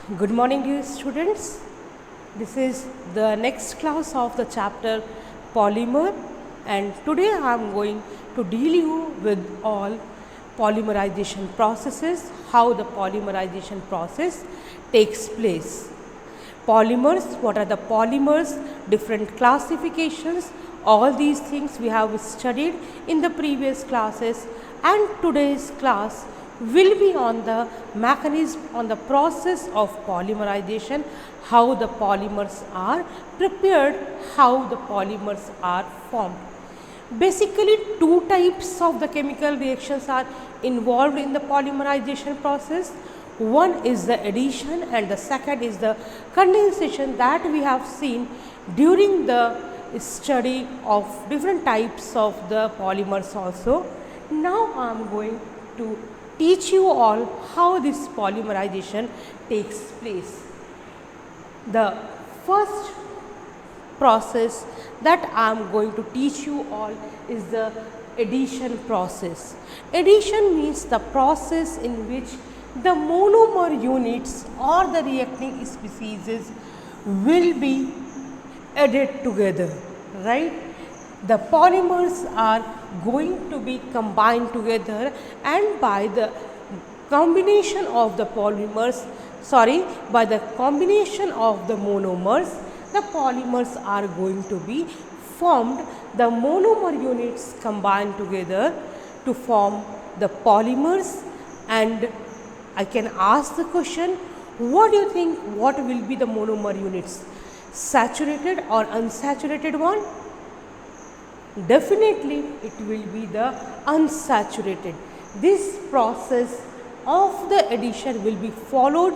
Good morning, dear students. This is the next class of the chapter polymer, and today I am going to deal you with all polymerization processes, how the polymerization process takes place. Polymers, what are the polymers, different classifications, all these things we have studied in the previous classes, and today's class will be on the mechanism, on the process of polymerization, how the polymers are prepared, how the polymers are formed. Basically, two types of the chemical reactions are involved in the polymerization process. One is the addition and the second is the condensation that we have seen during the study of different types of the polymers also. Now I am going to teach you all how this polymerization takes place. The first process that I am going to teach you all is the addition process. Addition means the process in which the monomer units or the reacting species will be added together, right? The polymers are going to be combined together, and by the combination of the polymers, by the combination of the monomers, the polymers are going to be formed. The monomer units combine together to form the polymers, and I can ask the question, what do you think, what will be the monomer units? Saturated or unsaturated one? Definitely it will be the unsaturated. This process of the addition will be followed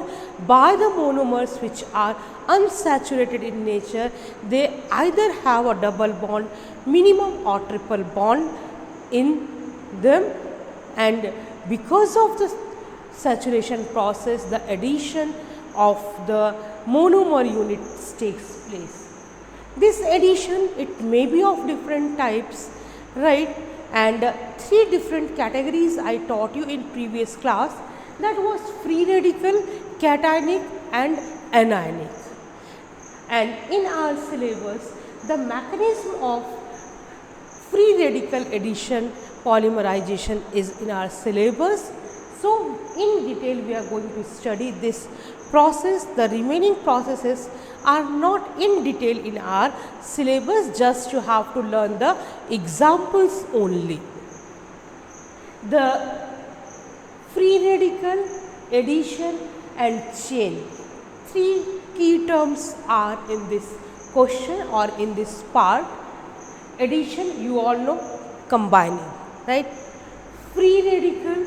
by the monomers which are unsaturated in nature. They either have a double bond, minimum or triple bond in them, and because of the saturation process, the addition of the monomer units takes place. This addition, it may be of different types, right? And three different categories I taught you in previous class, that was free radical, cationic and anionic. And in our syllabus, the mechanism of free radical addition polymerization is in our syllabus. So in detail we are going to study this process. The remaining processes are not in detail in our syllabus, just you have to learn the examples only. The free radical, addition and chain, three key terms are in this question or in this part. Addition, you all know, combining, right? Free radical,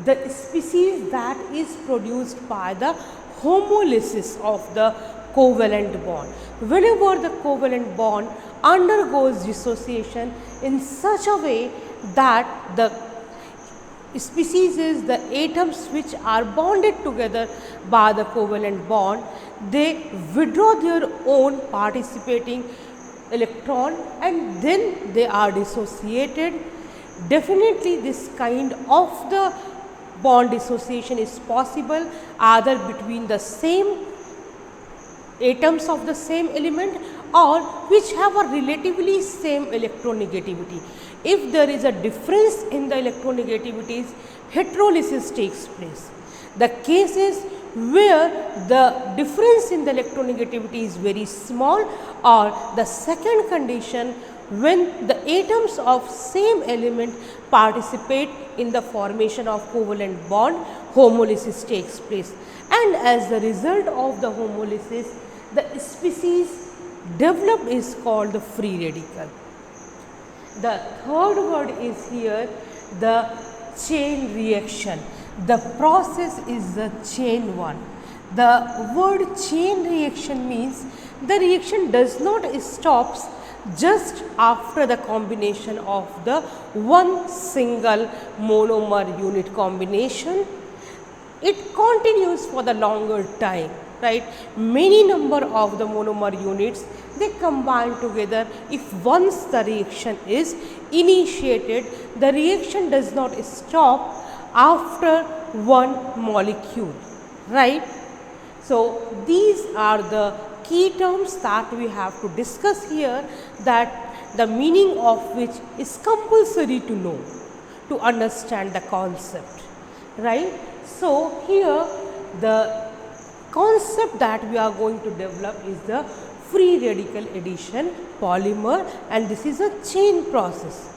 the species that is produced by the homolysis of the covalent bond. Whenever the covalent bond undergoes dissociation in such a way that the species, the atoms which are bonded together by the covalent bond, they withdraw their own participating electron and then they are dissociated. Definitely this kind of the bond dissociation is possible either between the same atoms of the same element or which have a relatively same electronegativity. If there is a difference in the electronegativities, heterolysis takes place. The cases where the difference in the electronegativity is very small, or the second condition when the atoms of same element participate in the formation of covalent bond, homolysis takes place, and as the result of the homolysis, the species developed is called the free radical. The third word is here the chain reaction. The process is the chain one. The word chain reaction means the reaction does not stops just after the combination of the one single monomer unit combination. It continues for the longer time, right? Many number of the monomer units, they combine together. If once the reaction is initiated, the reaction does not stop after one molecule, right? So, these are the key terms that we have to discuss here, that the meaning of which is compulsory to know to understand the concept, right. So, here the concept that we are going to develop is the free radical addition polymer, and this is a chain process.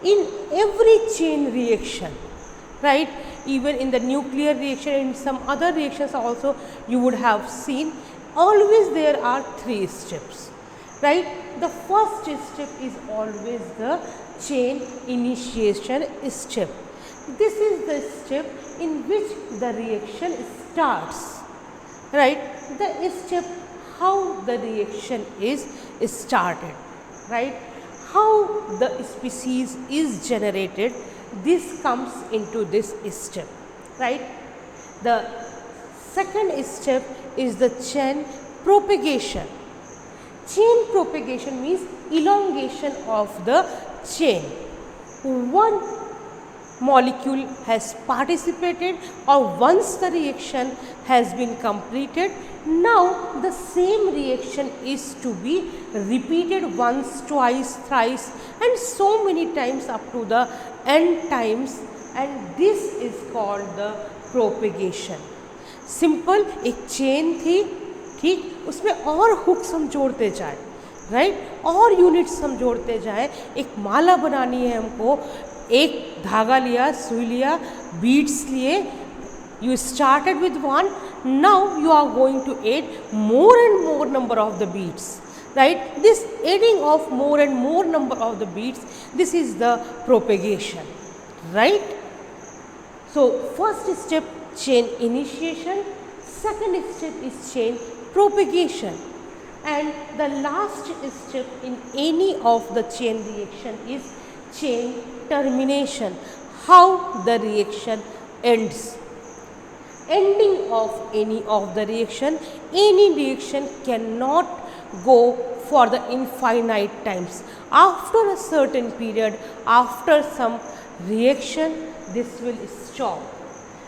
In every chain reaction, right, even in the nuclear reaction, in some other reactions also you would have seen, always there are 3 steps, right. The first step is always the chain initiation step. This is the step in which the reaction starts, right. The step how the reaction is started, right, how the species is generated, this comes into this step, right. The second step is the chain propagation. Chain propagation means elongation of the chain. One molecule has participated, or once the reaction has been completed, now the same reaction is to be repeated once, twice, thrice and so many times up to the n times, and this is called the propagation. Simple एक chain थी, ठीक, उसमें और hooks हम जोड़ते जाए, right, और units हम जोड़ते जाए, एक माला बनानी है हमको, एक धागा लिया, सुई लिया, बीड्स लिए, you started with one, now you are going to add more and more number of the beads, right. This adding of more and more number of the beads, this is the propagation, right. So, first step chain initiation, second step is chain propagation, and the last step in any of the chain reaction is chain termination, how the reaction ends. Ending of any of the reaction, any reaction cannot go for the infinite times. After a certain period, after some reaction, this will stop,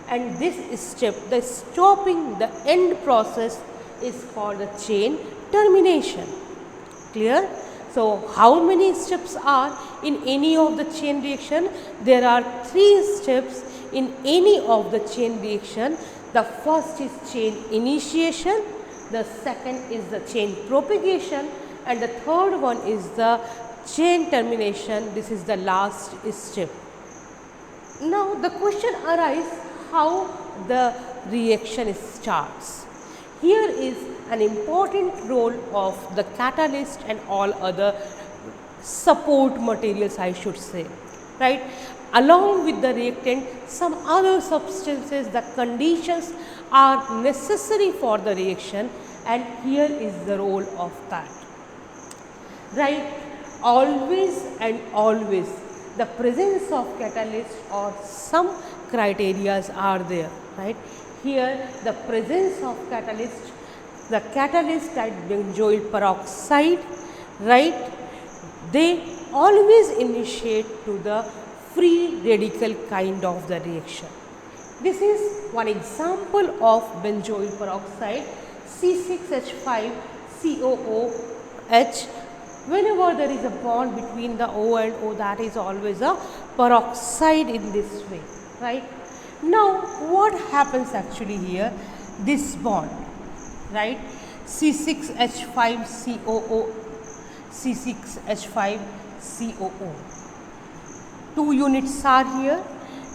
and this step, the stopping the end process, is called the chain termination. Clear? So, how many steps are in any of the chain reaction? There are 3 steps in any of the chain reaction. The first is chain initiation, the second is the chain propagation, and the third one is the chain termination. This is the last step. Now, the question arises how the reaction starts. Here is an important role of the catalyst and all other support materials, I should say, right. Along with the reactant, some other substances, the conditions are necessary for the reaction, and here is the role of that, right. Always and always the presence of catalyst or some criterias are there, right. Here the presence of catalyst, the catalyst like benzoyl peroxide, right, they always initiate to the free radical kind of the reaction. This is one example of benzoyl peroxide, C6H5COOH. Whenever there is a bond between the O and O, that is always a peroxide in this way, right. Now, what happens actually here? This bond, right, C6H5COO, C6H5COO. 2 units are here.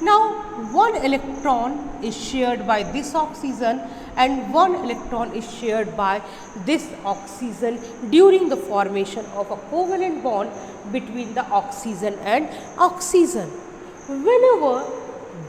Now, 1 electron is shared by this oxygen and 1 electron is shared by this oxygen during the formation of a covalent bond between the oxygen and oxygen. Whenever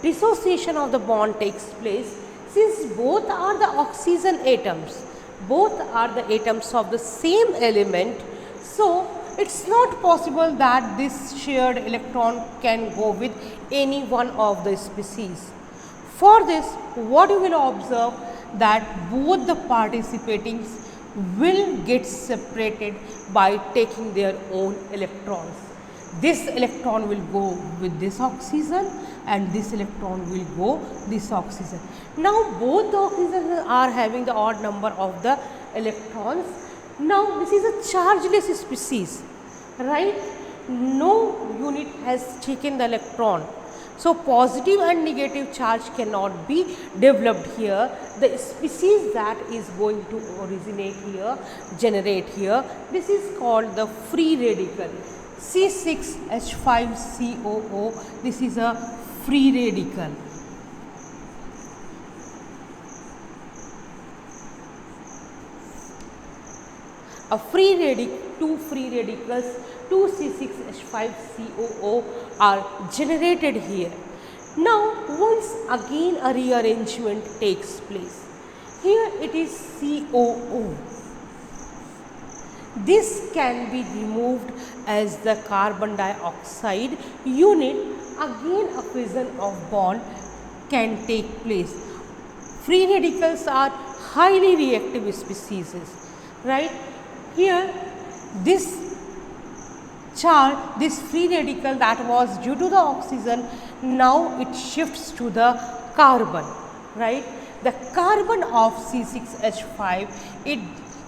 dissociation of the bond takes place, since both are the oxygen atoms, both are the atoms of the same element, so it's not possible that this shared electron can go with any one of the species. For this, what you will observe, that both the participating will get separated by taking their own electrons. This electron will go with this oxygen and this electron will go this oxygen. Now both the oxygens are having the odd number of the electrons. Now this is a chargeless species, right? No unit has taken the electron. So positive and negative charge cannot be developed here. The species that is going to originate here, generate here, this is called the free radical. C6H5COO, this is a free radical. Two free radicals, 2C6H5COO are generated here. Now once again a rearrangement takes place. Here it is COO. This can be removed as the carbon dioxide unit. Again a fission of bond can take place. Free radicals are highly reactive species, right? Here this free radical that was due to the oxygen, now it shifts to the carbon, right? The carbon of C6H5, it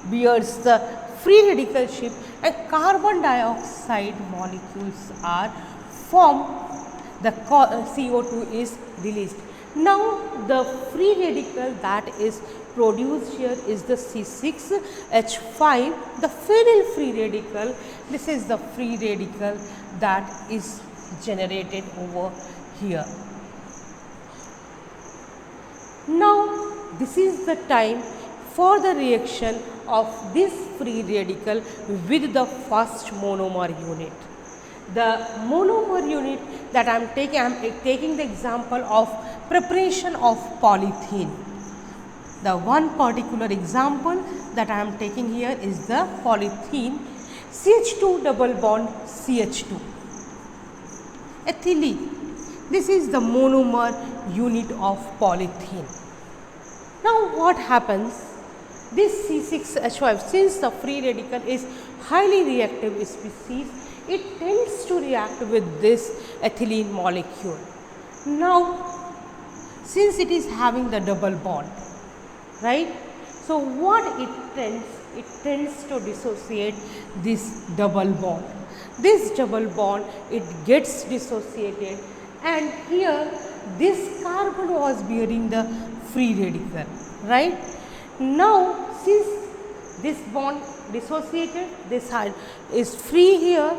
bears the free radical shift and carbon dioxide molecules are formed, the CO2 is released. Now the free radical that is produced here is the C6H5, the phenyl free radical. This is the free radical that is generated over here. Now this is the time for the reaction of this free radical with the first monomer unit. The monomer unit that I am taking the example of preparation of polythene. The one particular example that I am taking here is the polythene, CH2 double bond CH2. Ethylene, this is the monomer unit of polythene. Now what happens? This C6H5, since the free radical is highly reactive species, it tends to react with this ethylene molecule. Now since it is having the double bond, right? So what it tends to dissociate this double bond. This double bond, it gets dissociated, and here this carbon was bearing the free radical, right? Now since this bond dissociated, this side is free here,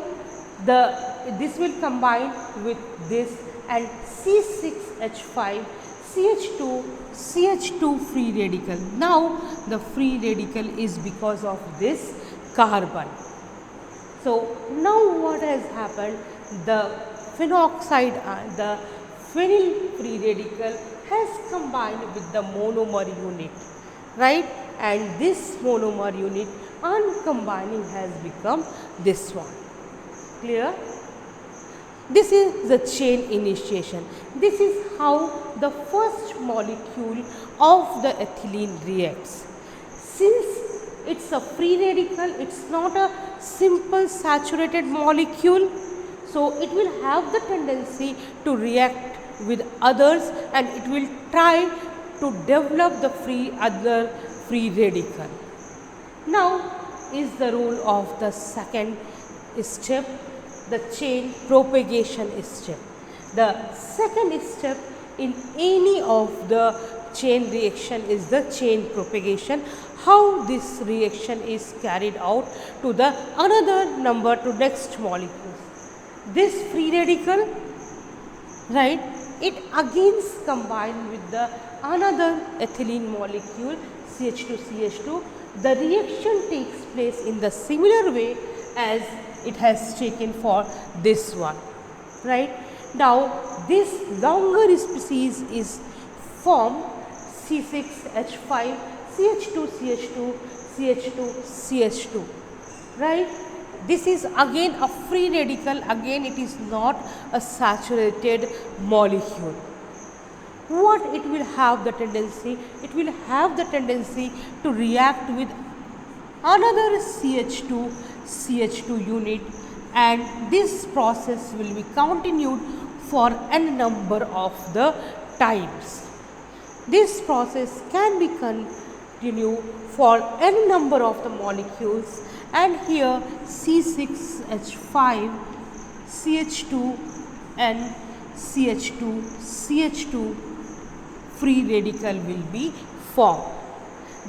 this will combine with this and C6H5 CH2 free radical. Now the free radical is because of this carbon. So now what has happened? The phenoxide, the phenyl free radical has combined with the monomer unit, right? And this monomer unit uncombining has become this one. Clear? This is the chain initiation. This is how the first molecule of the ethylene reacts. Since it's a free radical, it's not a simple saturated molecule, so it will have the tendency to react with others and it will try to develop the other free radical. Now is the role of the second step, the chain propagation step. The second step in any of the chain reaction is the chain propagation. How this reaction is carried out to the another number to next molecules. This free radical, right, it again combined with the another ethylene molecule CH2CH2. The reaction takes place in the similar way as it has taken for this one, right? Now this longer species is formed C6H5 CH2CH2 CH2CH2, right? This is again a free radical, again it is not a saturated molecule. What it will have the tendency? It will have the tendency to react with another CH2 unit, and this process will be continued for n number of the times. This process can be continued for n number of the molecules, and here C6H5, CH2 and CH2 free radical will be formed.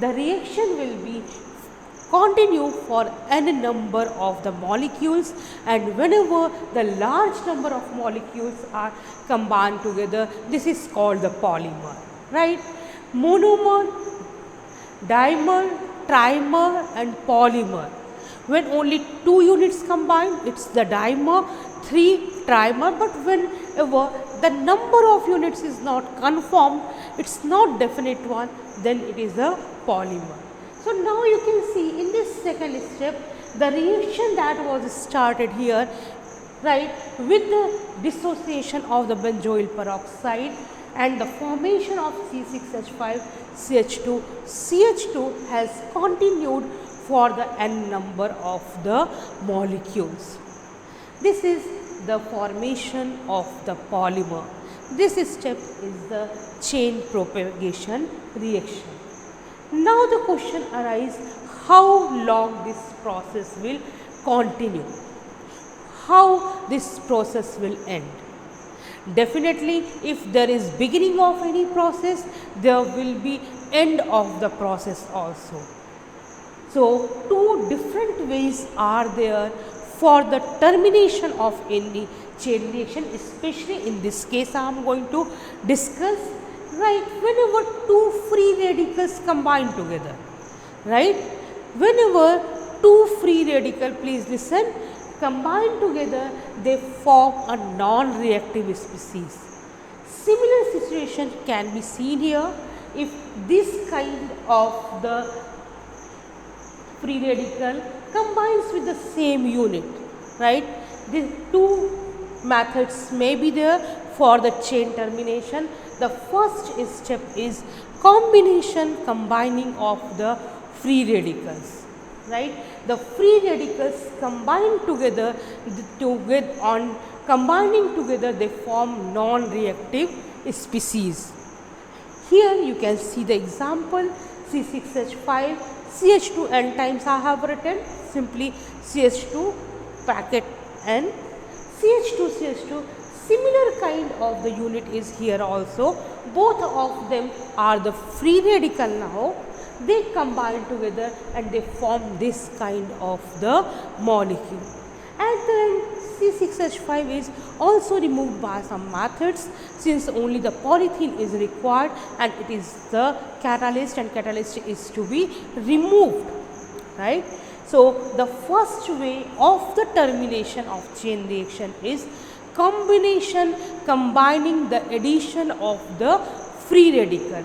The reaction will be continue for n number of the molecules, and whenever the large number of molecules are combined together, this is called the polymer, right? Monomer, dimer, trimer and polymer. When only 2 units combine, it's the dimer, 3 trimer, but whenever the number of units is not confirmed, it's not definite one, then it is a polymer. So now you can see in this second step, the reaction that was started here, right, with the dissociation of the benzoyl peroxide and the formation of C6H5, CH2 has continued for the n number of the molecules. This is the formation of the polymer. This step is the chain propagation reaction. Now the question arises, how long this process will continue? How this process will end? Definitely, if there is beginning of any process, there will be end of the process also. So, 2 different ways are there for the termination of any chain reaction, especially in this case I am going to discuss, right, whenever 2 free radicals combine together, right, whenever 2 free radicals, please listen, combine together, they form a non-reactive species. Similar situation can be seen here if this kind of the free radical combines with the same unit, right. These 2 methods may be there for the chain termination. The first step is combining of the free radicals, right. The free radicals combine together, combining together they form non-reactive species. Here you can see the example, C6H5, CH2 n times I have written, simply CH2 packet n, CH2, similar kind of the unit is here also. Both of them are the free radical now. They combine together and they form this kind of the molecule. At the end, C6H5 is also removed by some methods, since only the polythene is required and it is the catalyst, and catalyst is to be removed, right. So, the first way of the termination of chain reaction is combining the addition of the free radical.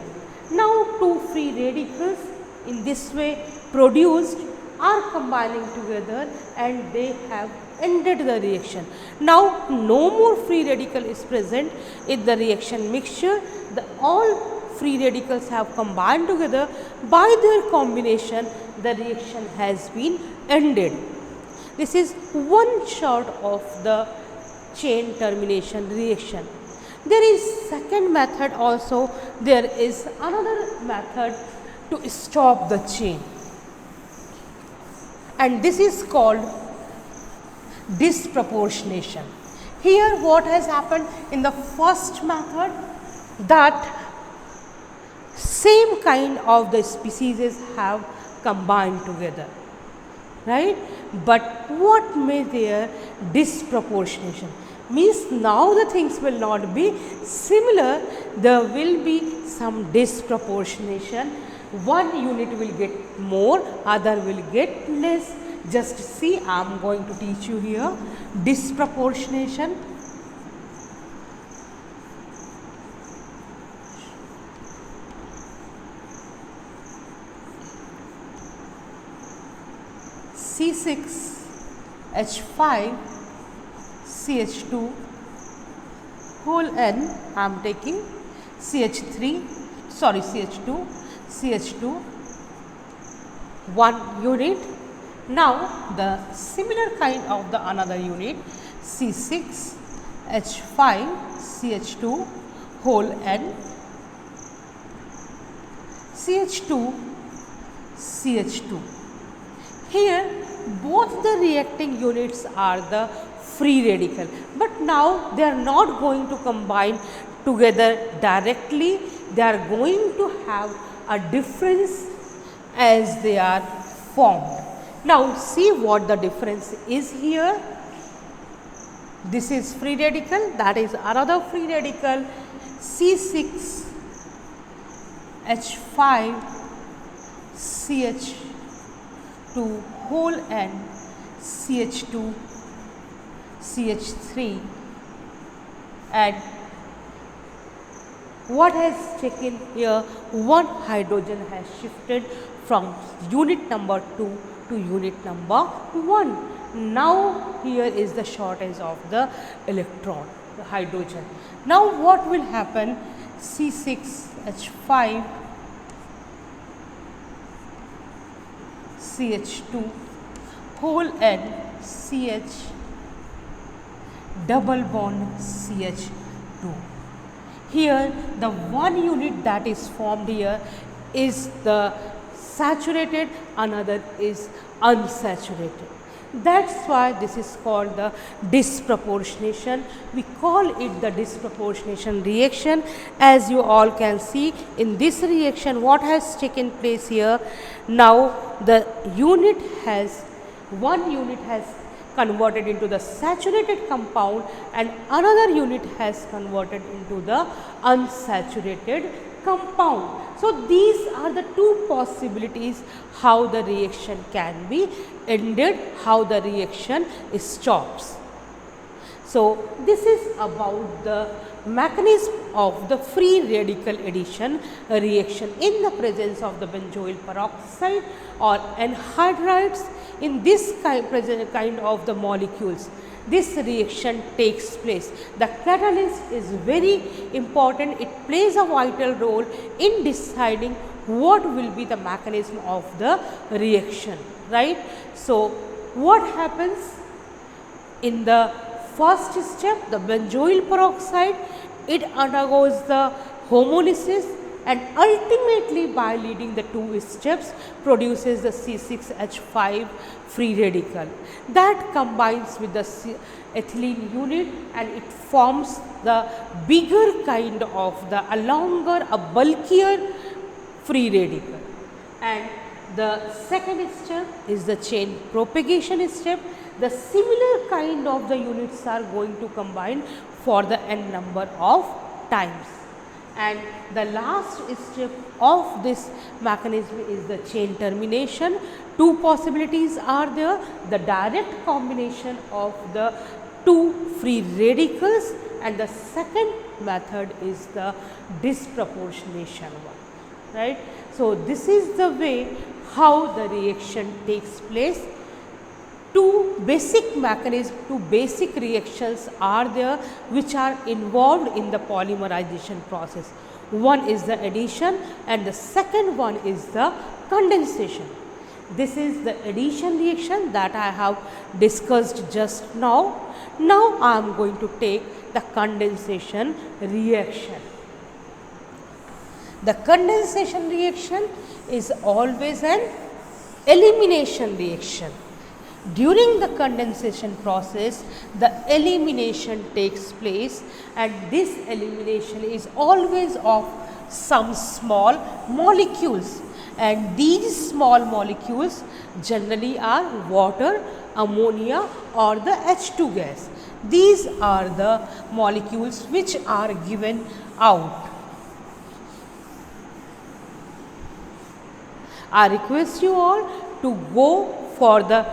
Now, 2 free radicals in this way produced are combining together and they have ended the reaction. Now, no more free radical is present in the reaction mixture. All free radicals have combined together. By their combination, the reaction has been ended. This is one shot of the chain termination reaction. There is second method also. There is another method to stop the chain, and this is called disproportionation. Here what has happened in the first method, that same kind of the species have combined together, right, but what may their disproportionation means, now the things will not be similar, there will be some disproportionation. One unit will get more, other will get less. Just see, I am going to teach you here disproportionation. C6H5 CH2 whole n, I am taking CH2 1 unit. Now, the similar kind of the another unit C6 H5CH2 whole N CH2 CH2. Here both the reacting units are the free radical, but now they are not going to combine together directly, they are going to have a difference as they are formed. Now see what the difference is here. This is free radical, that is another free radical C6H5CH2 whole N CH2 CH3, and what has taken here, one hydrogen has shifted from unit number 2 to unit number 1. Now here is the shortage of the electron, the hydrogen. Now what will happen? C6H5CH2 whole N CH double bond CH2. Here the one unit that is formed here is the saturated, another is unsaturated. That's why this is called the disproportionation. We call it the disproportionation reaction. As you all can see in this reaction, what has taken place here? Now the one unit has converted into the saturated compound and another unit has converted into the unsaturated compound. So these are the two possibilities how the reaction can be ended, how the reaction stops. So this is about the mechanism of the free radical addition reaction in the presence of the benzoyl peroxide or anhydrides. In this kind of the molecules, this reaction takes place. The catalyst is very important. It plays a vital role in deciding what will be the mechanism of the reaction, right? So what happens in the first step? The benzoyl peroxide, it undergoes the homolysis and ultimately by leading the two steps produces the C6H5 free radical that combines with the ethylene unit and it forms the bigger kind of the a longer, a bulkier free radical. And the second step is the chain propagation step. The similar kind of the units are going to combine for the n number of times. And the last step of this mechanism is the chain termination. Two possibilities are there: the direct combination of the two free radicals, and the second method is the disproportionation one, right? So this is the way how the reaction takes place. Two basic mechanisms, two basic reactions are there which are involved in the polymerization process. One is the addition and the second one is the condensation. This is the addition reaction that I have discussed just now. Now I am going to take the condensation reaction. The condensation reaction is always an elimination reaction. During the condensation process, the elimination takes place, and this elimination is always of some small molecules, and these small molecules generally are water, ammonia or the H2 gas. These are the molecules which are given out. I request you all to go for the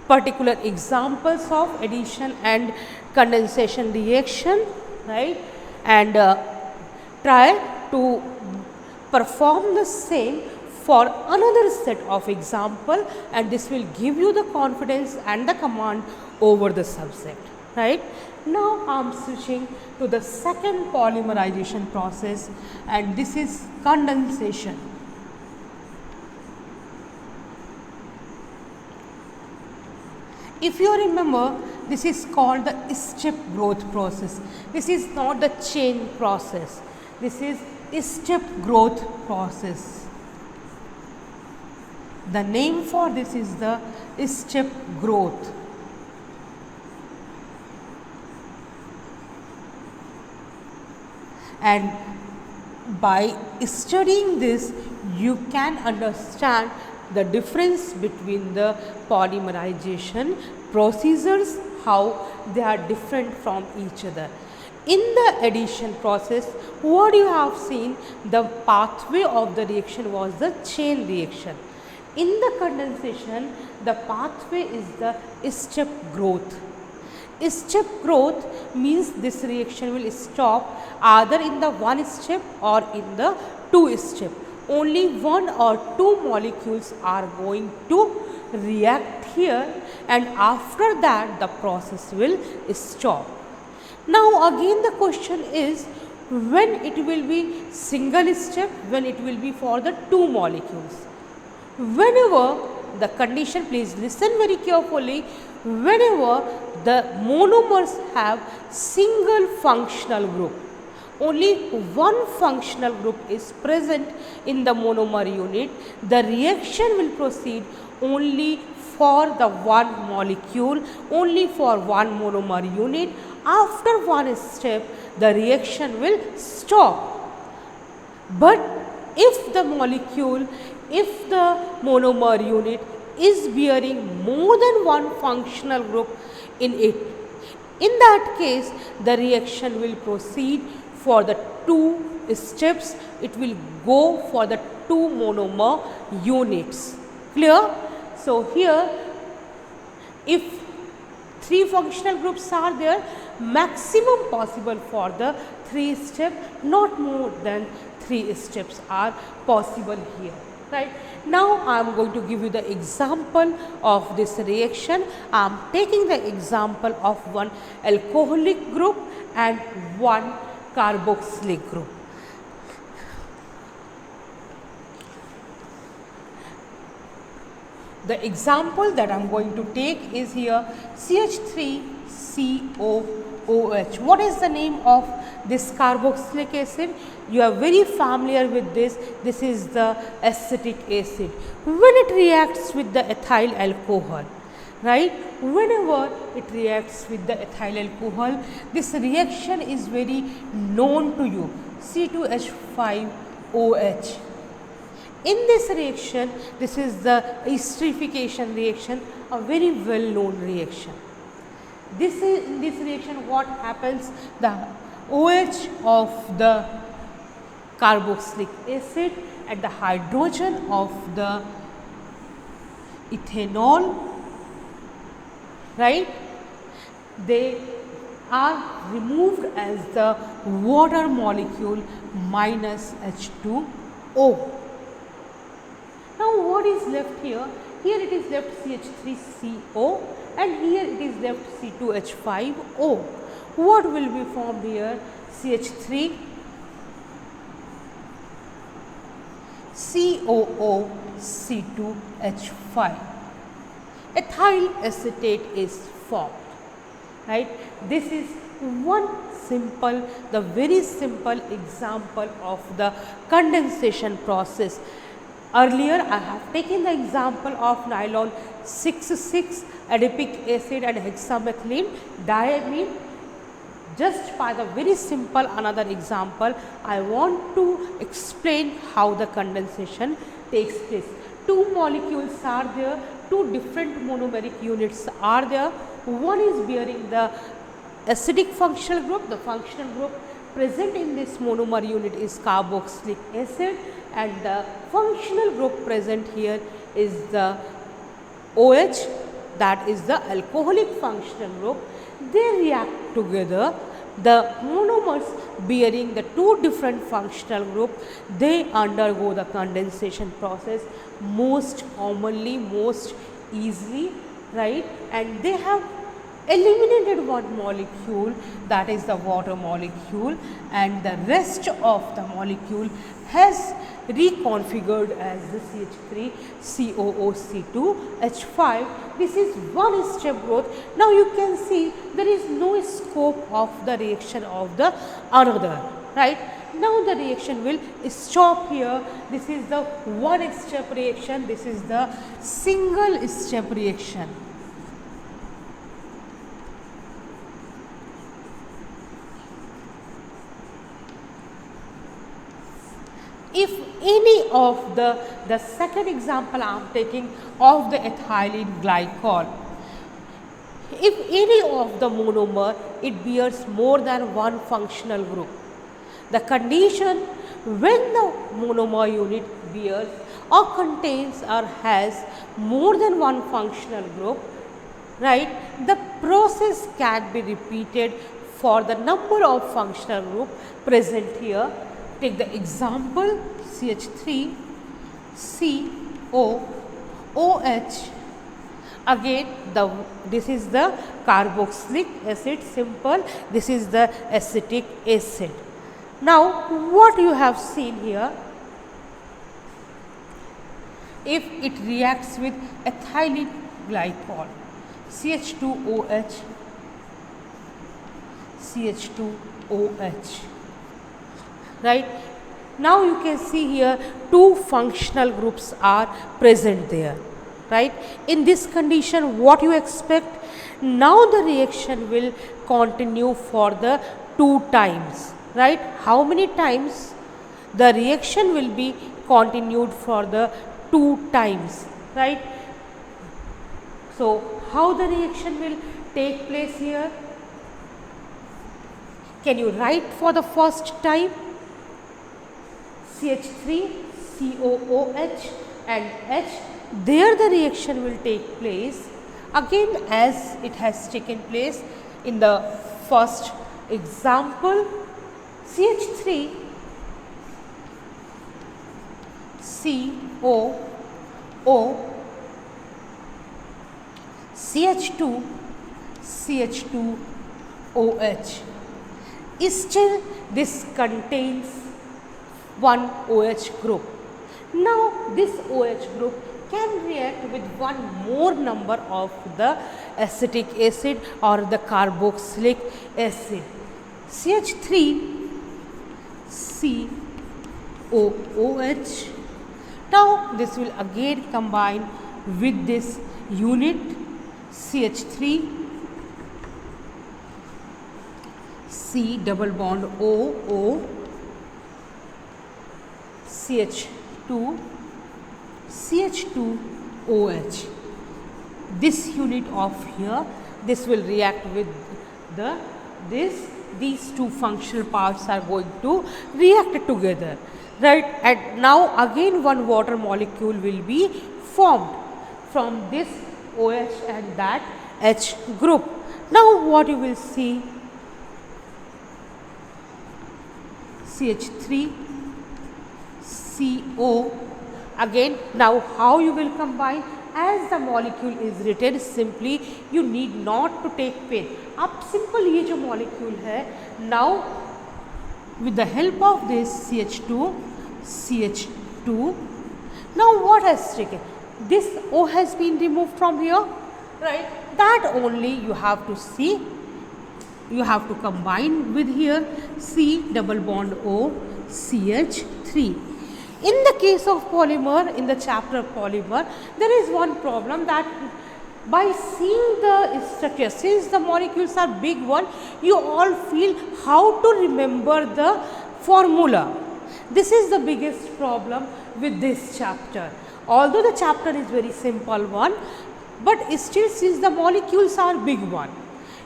particular examples of addition and condensation reaction, right, and try to perform the same for another set of example, and this will give you the confidence and the command over the subject, right. Now I am switching to the second polymerization process, and this is condensation. If you remember, this is called the step growth process. This is not the chain process. This is step growth process. The name for this is the step growth. And by studying this, you can understand the difference between the polymerization procedures, how they are different from each other. In the addition process, what you have seen, the pathway of the reaction was the chain reaction. In the condensation, the pathway is the step growth. Step growth means this reaction will stop either in the one step or in the two step. Only one or two molecules are going to react here, and after that the process will stop. Now again the question is, when it will be single step, when it will be for the two molecules. Whenever the condition, please listen very carefully, whenever the monomers have single functional group, only one functional group is present in the monomer unit, the reaction will proceed only for the one molecule, only for one monomer unit. After one step, the reaction will stop. But if the molecule, if the monomer unit is bearing more than one functional group in it, in that case the reaction will proceed for the two steps, it will go for the two monomer units. Clear? So here, if three functional groups are there, maximum possible for the three step, not more than three steps are possible here. Right. Now I am going to give you the example of this reaction. I am taking the example of one alcoholic group and one carboxylic group. The example that I am going to take is here CH3COOH. What is the name of this carboxylic acid? You are very familiar with this. This is the acetic acid. When it reacts with the ethyl alcohol, right? Whenever it reacts with the ethyl alcohol, this reaction is very known to you, C2H5OH. In this reaction, this is the esterification reaction, a very well known reaction. In this reaction, what happens? The OH of the carboxylic acid and the hydrogen of the ethanol, right, they are removed as the water molecule minus H2O. Now what is left here? Here it is left CH3CO and here it is left C2H5O. What will be formed here? CH3 COO C2H5. Ethyl acetate is formed, right? This is one simple, the very simple example of the condensation process. Earlier I have taken the example of nylon 6,6 adipic acid and hexamethylene diamine. Just by the very simple another example, I want to explain how the condensation takes place. Two molecules are there, two different monomeric units are there. One is bearing the acidic functional group, the functional group present in this monomer unit is carboxylic acid, and the functional group present here is the OH, that is the alcoholic functional group. They react together. The monomers bearing the two different functional group, they undergo the condensation process most commonly, most easily, right, and they have eliminated one molecule, that is the water molecule, and the rest of the molecule has reconfigured as the CH3 COOC2 H5. This is one step growth. Now you can see there is no scope of the reaction of the another, right? Now the reaction will stop here. This is the one step reaction, this is the single step reaction. If any of the second example I am taking of the ethylene glycol, if any of the monomer it bears more than one functional group, the condition when the monomer unit bears or contains or has more than one functional group, right, the process can be repeated for the number of functional group present here. Take the example CH3 COOH. Again this is the carboxylic acid, simple, this is the acetic acid. Now what you have seen here, if it reacts with ethylene glycol, CH2OH, CH2OH, right. Now you can see here two functional groups are present there, right. In this condition what you expect? Now the reaction will continue for the 2 times, right. How many times? The reaction will be continued for the 2 times, right. So how the reaction will take place here? Can you write for the first time? CH3 COOH and H, there the reaction will take place again as it has taken place in the first example. CH3 COO CH2 CH2OH. Still this contains one OH group. Now this OH group can react with one more number of the acetic acid or the carboxylic acid. CH3 COOH. Now this will again combine with this unit CH3 C double bond OO CH2 CH2OH. This unit of here, this will react with these two functional parts are going to react together, right. And now again one water molecule will be formed from this OH and that H group. Now what you will see, CH3 CO. Again now how you will combine? As the molecule is written, simply you need not to take pen. अब simple ये जो molecule है, now with the help of this CH2 CH2, now what has taken? This O has been removed from here, right. That only you have to see, you have to combine with here C double bond O CH3. In the case of polymer, in the chapter polymer, there is one problem that by seeing the structure, since the molecules are big one, you all feel how to remember the formula. This is the biggest problem with this chapter. Although the chapter is very simple one, but still since the molecules are big one,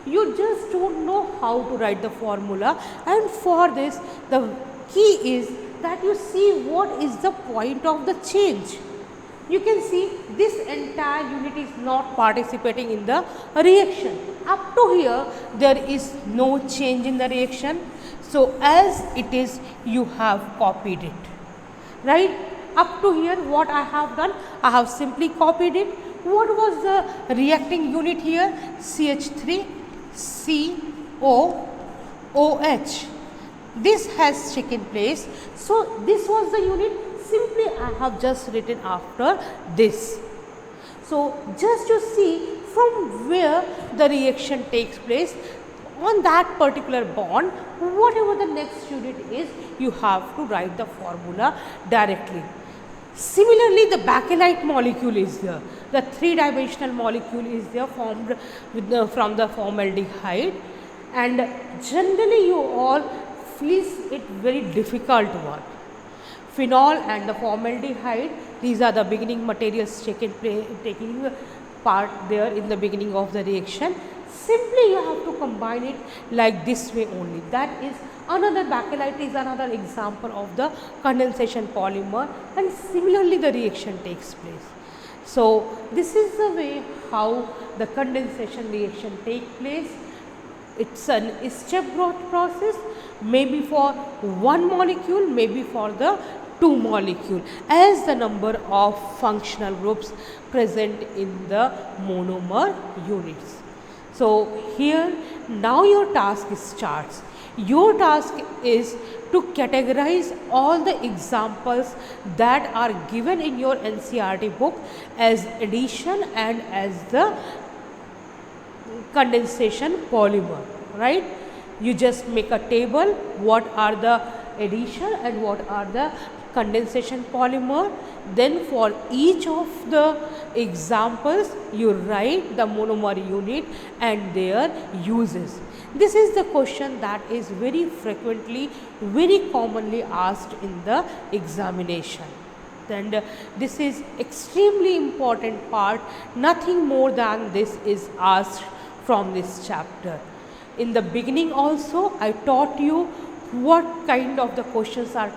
you just don't know how to write the formula, and for this the key is that you see what is the point of the change. You can see this entire unit is not participating in the reaction. Up to here there is no change in the reaction. So as it is, you have copied it, right. Up to here what I have done, I have simply copied it. What was the reacting unit here? CH3COOH. This has taken place. So, this was the unit. Simply I have just written after this. So, just to see from where the reaction takes place on that particular bond, whatever the next unit is, you have to write the formula directly. Similarly, the bakelite molecule is there. The three-dimensional molecule is there formed with from the formaldehyde, and generally you all feels it very difficult one. Phenol and the formaldehyde, these are the beginning materials taking part there in the beginning of the reaction. Simply you have to combine it like this way only. That is another bakelite is another example of the condensation polymer, and similarly the reaction takes place. So, this is the way how the condensation reaction take place. It's an step growth process, maybe for one molecule, maybe for the two molecule, as the number of functional groups present in the monomer units. So, here now your task starts. Your task is to categorize all the examples that are given in your NCERT book as addition and as the condensation polymer, right? You just make a table, what are the addition and what are the condensation polymer. Then for each of the examples you write the monomer unit and their uses. This is the question that is very frequently, very commonly asked in the examination. And this is extremely important part. Nothing more than this is asked from this chapter. In the beginning also I taught you what kind of the questions are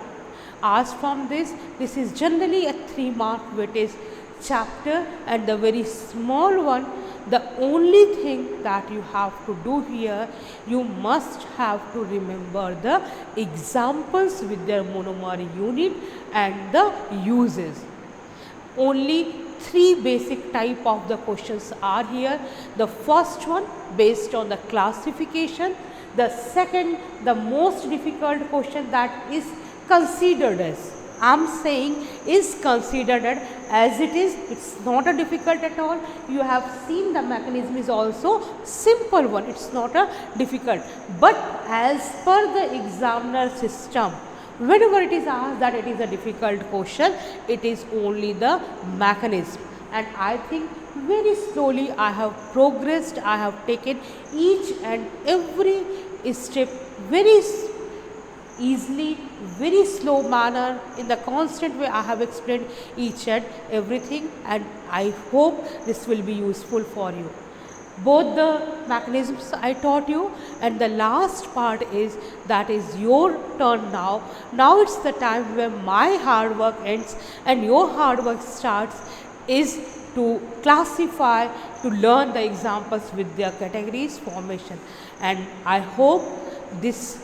asked from this. This is generally a 3-mark weightage chapter, and the very small one, the only thing that you have to do here, you must have to remember the examples with their monomer unit and the uses. Only 3 basic type of the questions are here. The first one based on the classification, the second, the most difficult question that is considered as, I am saying is considered as it is, it's not a difficult at all. You have seen the mechanism is also simple one, it's not a difficult, but as per the examiner system, whenever it is asked that it is a difficult question, it is only the mechanism. And I think very slowly I have progressed, I have taken each and every step very easily, very slow manner, in the constant way I have explained each and everything, and I hope this will be useful for you. Both the mechanisms I taught you, and the last part is that is your turn now. Now it's the time where my hard work ends and your hard work starts, is to classify, to learn the examples with their categories formation. And I hope this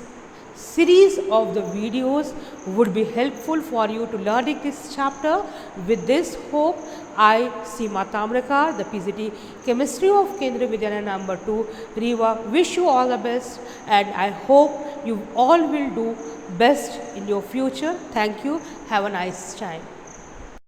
series of the videos would be helpful for you to learning this chapter. With this hope, I, Seema Tamrakar, the PGT Chemistry of Kendriya Vidyalaya number 2, Rewa, wish you all the best, and I hope you all will do best in your future. Thank you. Have a nice time.